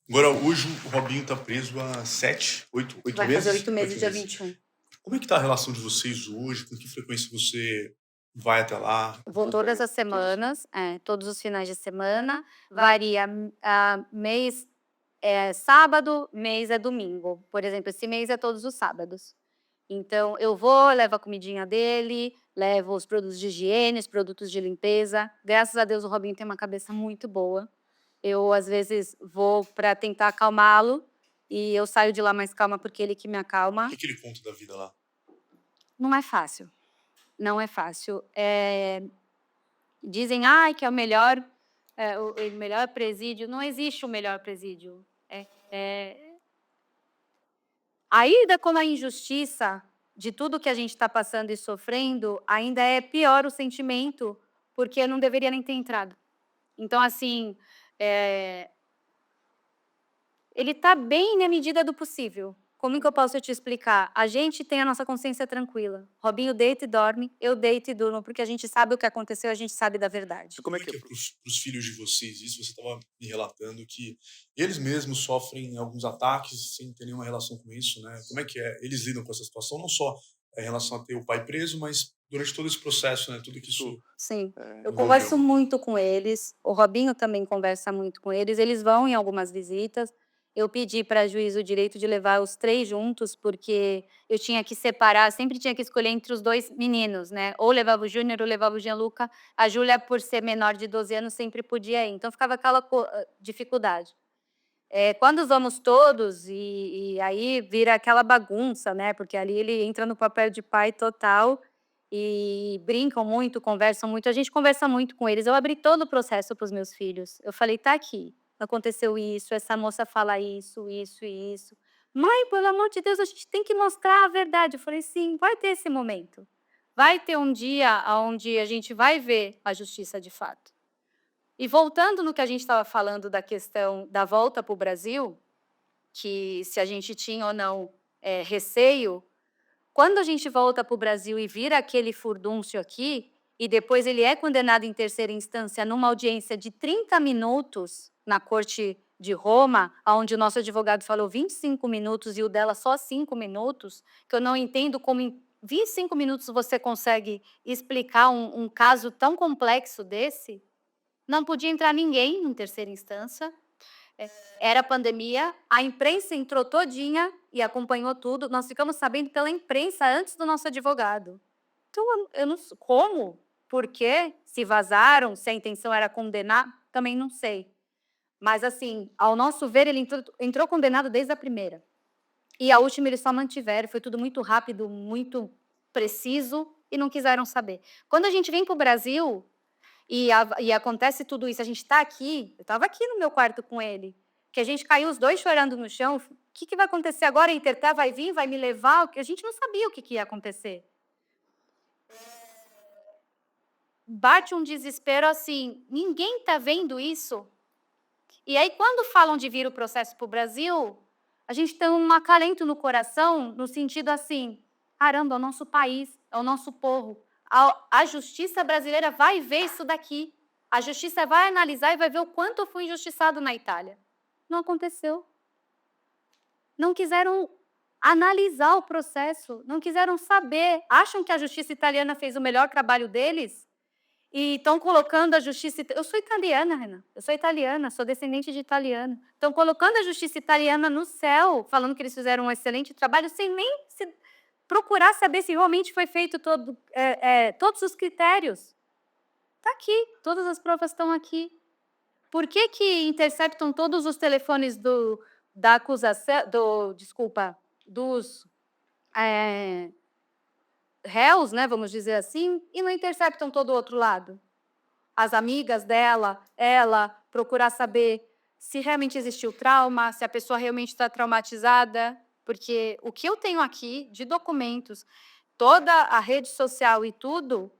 Agora, hoje o Robinho tá preso há 7, 8 Vai meses? fazer 8 meses, 8 dia meses. 21. Como é que tá a relação de vocês hoje? Com que frequência você vai até lá? Vou todas as semanas, todos os finais de semana. Varia mês sábado, mês é domingo. Por exemplo, esse mês é todos os sábados. Então, eu vou, levo a comidinha dele, levo os produtos de higiene, os produtos de limpeza. Graças a Deus, o Robinho tem uma cabeça muito boa. Eu, às vezes, vou para tentar acalmá-lo e eu saio de lá mais calma porque ele que me acalma. O que ele conta da vida lá? Não é fácil. Não é fácil. Dizem que é o melhor presídio. Não existe o melhor presídio. Ainda com a injustiça de tudo que a gente está passando e sofrendo, ainda é pior o sentimento, porque eu não deveria nem ter entrado. Então, assim, ele está bem na medida do possível. Como que eu posso te explicar? A gente tem a nossa consciência tranquila. Robinho deita e dorme, eu deito e durmo, porque a gente sabe o que aconteceu, a gente sabe da verdade. Como é que é pros filhos de vocês isso? Você estava me relatando que eles mesmos sofrem alguns ataques sem ter nenhuma relação com isso, né? Como é que é? Eles lidam com essa situação, não só em relação a ter o pai preso, mas durante todo esse processo, né? Tudo que isso Sim, eu envolveu. converso muito com eles, o Robinho também conversa muito com eles vão em algumas visitas. Eu pedi para a juíza o direito de levar os 3 juntos, porque eu tinha que separar, sempre tinha que escolher entre os 2 meninos, né, ou levava o Júnior ou levava o Gianluca. A Júlia, por ser menor de 12 anos, sempre podia ir, então ficava aquela dificuldade. Quando vamos todos, e aí vira aquela bagunça, né, porque ali ele entra no papel de pai total, e brincam muito, conversam muito, a gente conversa muito com eles. Eu abri todo o processo para os meus filhos. Eu falei: "Tá aqui, aconteceu isso, essa moça fala isso, isso e isso". "Mãe, pelo amor de Deus, a gente tem que mostrar a verdade". Eu falei: "Sim, vai ter esse momento. Vai ter um dia onde a gente vai ver a justiça de fato". E voltando no que a gente estava falando da questão da volta para o Brasil, que se a gente tinha ou não receio, quando a gente volta para o Brasil e vira aquele furdúncio aqui, e depois ele é condenado em terceira instância numa audiência de 30 minutos na Corte de Roma, onde o nosso advogado falou 25 minutos e o dela só 5 minutos, que eu não entendo como em 25 minutos você consegue explicar um caso tão complexo desse. Não podia entrar ninguém em terceira instância. Era pandemia, a imprensa entrou todinha e acompanhou tudo. Nós ficamos sabendo pela imprensa antes do nosso advogado. Então, eu não sei como, por quê, se vazaram, se a intenção era condenar, também não sei. Mas, assim, ao nosso ver, ele entrou condenado desde a primeira. E a última eles só mantiveram, foi tudo muito rápido, muito preciso, e não quiseram saber. Quando a gente vem para o Brasil e acontece tudo isso, a gente está aqui, eu estava aqui no meu quarto com ele, que a gente caiu os 2 chorando no chão. O que vai acontecer agora? A Interpol vai vir, vai me levar? A gente não sabia o que ia acontecer. Bate um desespero assim, ninguém está vendo isso? E aí, quando falam de vir o processo para o Brasil, a gente tem um acalento no coração, no sentido assim, caramba, é o nosso país, é o nosso povo. A justiça brasileira vai ver isso daqui. A justiça vai analisar e vai ver o quanto eu fui injustiçado na Itália. Não aconteceu. Não quiseram analisar o processo, não quiseram saber. Acham que a justiça italiana fez o melhor trabalho deles? E estão colocando a justiça... Eu sou italiana, Renan. Eu sou italiana, sou descendente de italiano. Estão colocando a justiça italiana no céu, falando que eles fizeram um excelente trabalho, sem nem procurar saber se realmente foi feito todos os critérios. Está aqui, todas as provas estão aqui. Por que interceptam todos os telefones da acusação, dos réus, né, vamos dizer assim, e não interceptam todo o outro lado. As amigas dela, ela, procurar saber se realmente existiu trauma, se a pessoa realmente está traumatizada, porque o que eu tenho aqui de documentos, toda a rede social e tudo,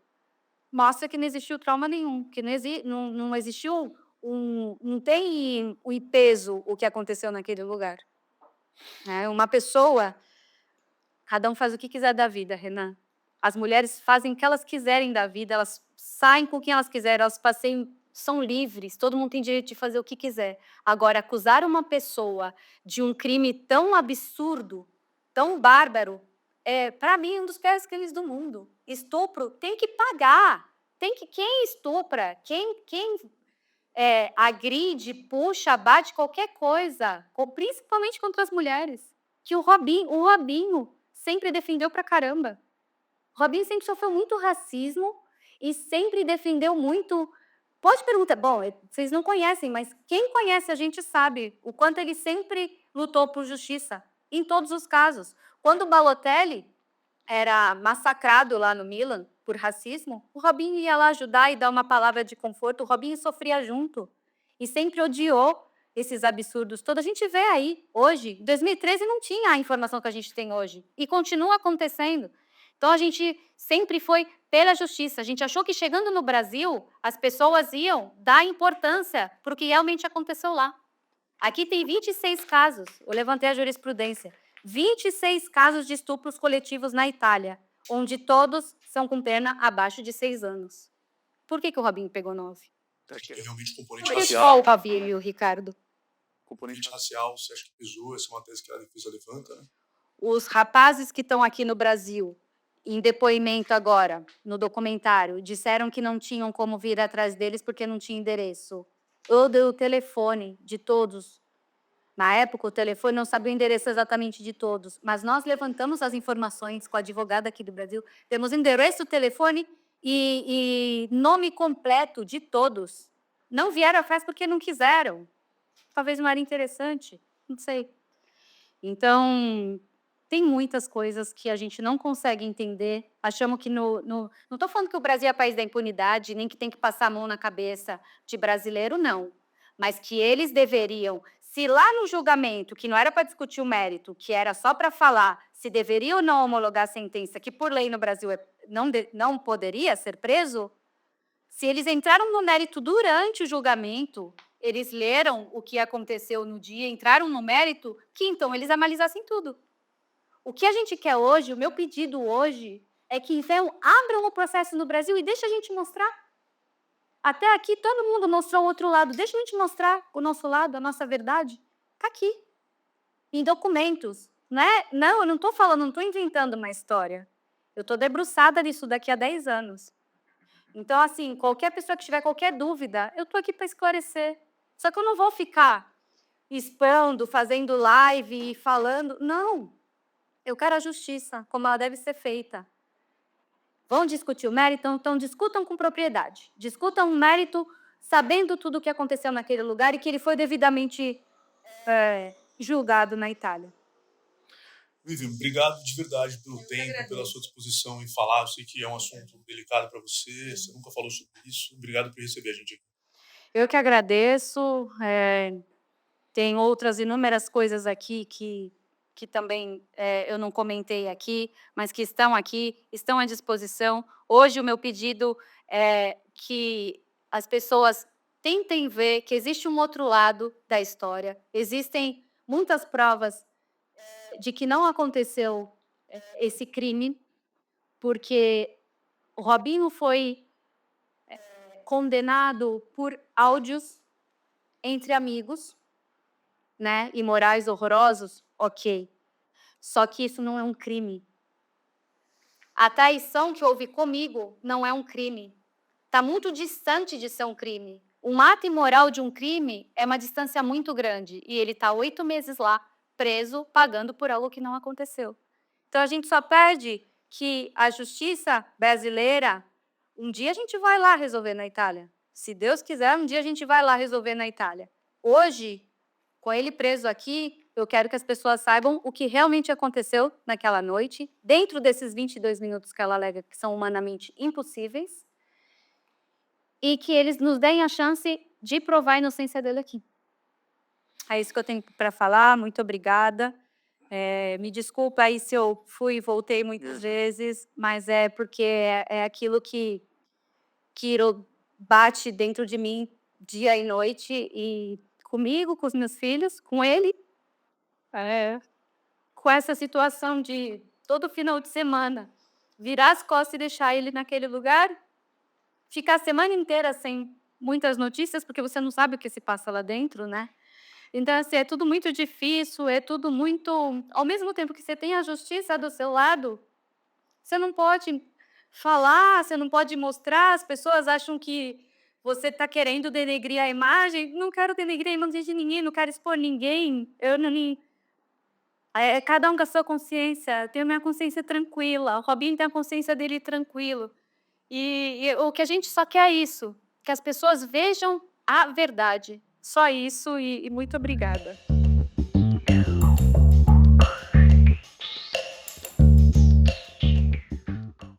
mostra que não existiu trauma nenhum, que não existiu não tem o peso o que aconteceu naquele lugar. Uma pessoa, cada um faz o que quiser da vida, Renan. As mulheres fazem o que elas quiserem da vida, elas saem com quem elas quiserem, elas passeiam, são livres, todo mundo tem direito de fazer o que quiser. Agora, acusar uma pessoa de um crime tão absurdo, tão bárbaro, para mim, um dos piores crimes do mundo. Estupro tem que pagar. Quem estupra, quem agride, puxa, bate qualquer coisa, principalmente contra as mulheres, que o Robinho sempre defendeu pra caramba. O Robinho sempre sofreu muito racismo e sempre defendeu muito. Pode perguntar, bom, vocês não conhecem, mas quem conhece a gente sabe o quanto ele sempre lutou por justiça, em todos os casos. Quando o Balotelli era massacrado lá no Milan por racismo, o Robinho ia lá ajudar e dar uma palavra de conforto. O Robinho sofria junto e sempre odiou esses absurdos todos. A gente vê aí, hoje, em 2013 não tinha a informação que a gente tem hoje e continua acontecendo. Então, a gente sempre foi pela justiça. A gente achou que chegando no Brasil, as pessoas iam dar importância para o que realmente aconteceu lá. Aqui tem 26 casos, eu levantei a jurisprudência, 26 casos de estupros coletivos na Itália, onde todos são com pena abaixo de 6 anos. Por que o Robinho pegou 9? É realmente componente Por que racial. só o Robinho e o Ricardo? Componente racial, você acha que pesou? Essa é uma tese que a defesa levanta, né? Os rapazes que estão aqui no Brasil, em depoimento agora, no documentário, disseram que não tinham como vir atrás deles porque não tinha endereço. Eu dei o telefone de todos. Na época, o telefone não sabia o endereço exatamente de todos, mas nós levantamos as informações com a advogada aqui do Brasil, temos endereço, telefone e nome completo de todos. Não vieram à festa porque não quiseram. Talvez não era interessante, não sei. Então, tem muitas coisas que a gente não consegue entender. Achamos que não estou falando que o Brasil é país da impunidade, nem que tem que passar a mão na cabeça de brasileiro, não. Mas que eles deveriam, se lá no julgamento, que não era para discutir o mérito, que era só para falar se deveria ou não homologar a sentença, que por lei no Brasil não poderia ser preso, se eles entraram no mérito durante o julgamento, eles leram o que aconteceu no dia, entraram no mérito, que então eles analisassem tudo. O que a gente quer hoje, o meu pedido hoje, é que então abram o processo no Brasil e deixem a gente mostrar. Até aqui todo mundo mostrou o outro lado, deixa a gente mostrar o nosso lado, a nossa verdade. Está aqui, em documentos. Não, eu não estou falando, não estou inventando uma história. Eu estou debruçada nisso daqui a 10 anos. Então, assim, qualquer pessoa que tiver qualquer dúvida, eu estou aqui para esclarecer. Só que eu não vou ficar expondo, fazendo live e falando. Não. Eu quero a justiça, como ela deve ser feita. Vão discutir o mérito? Então discutam com propriedade. Discutam o mérito sabendo tudo o que aconteceu naquele lugar e que ele foi devidamente julgado na Itália. Vivian, obrigado de verdade pelo tempo, pela sua disposição em falar. Eu sei que é um assunto delicado para você, você nunca falou sobre isso. Obrigado por receber a gente aqui. Eu que agradeço. Tem outras inúmeras coisas aqui que também eu não comentei aqui, mas que estão aqui, estão à disposição. Hoje o meu pedido é que as pessoas tentem ver que existe um outro lado da história. Existem muitas provas de que não aconteceu esse crime, porque o Robinho foi condenado por áudios entre amigos, né, e morais horrorosos, ok. Só que isso não é um crime. A traição que houve comigo não é um crime. Está muito distante de ser um crime. Um ato imoral de um crime é uma distância muito grande. E ele está 8 meses lá, preso, pagando por algo que não aconteceu. Então, a gente só pede que a justiça brasileira, um dia a gente vai lá resolver na Itália. Se Deus quiser, um dia a gente vai lá resolver na Itália. Hoje, Com ele preso aqui, eu quero que as pessoas saibam o que realmente aconteceu naquela noite, dentro desses 22 minutos que ela alega que são humanamente impossíveis, e que eles nos deem a chance de provar a inocência dele aqui. É isso que eu tenho para falar, muito obrigada. Me desculpa aí se eu fui e voltei muitas vezes, mas é porque é aquilo que bate dentro de mim dia e noite, e comigo, com os meus filhos, com ele, com essa situação de todo final de semana virar as costas e deixar ele naquele lugar, ficar a semana inteira sem muitas notícias, porque você não sabe o que se passa lá dentro, né? Então, assim, é tudo muito difícil, é tudo muito... Ao mesmo tempo que você tem a justiça do seu lado, você não pode falar, você não pode mostrar, as pessoas acham que você está querendo denegrir a imagem. Não quero denegrir a imagem de ninguém, não quero expor ninguém. Eu não... cada um com a sua consciência. Eu tenho minha consciência tranquila, o Robinho tem a consciência dele tranquilo. E o que a gente só quer é isso, que as pessoas vejam a verdade. Só isso, e muito obrigada.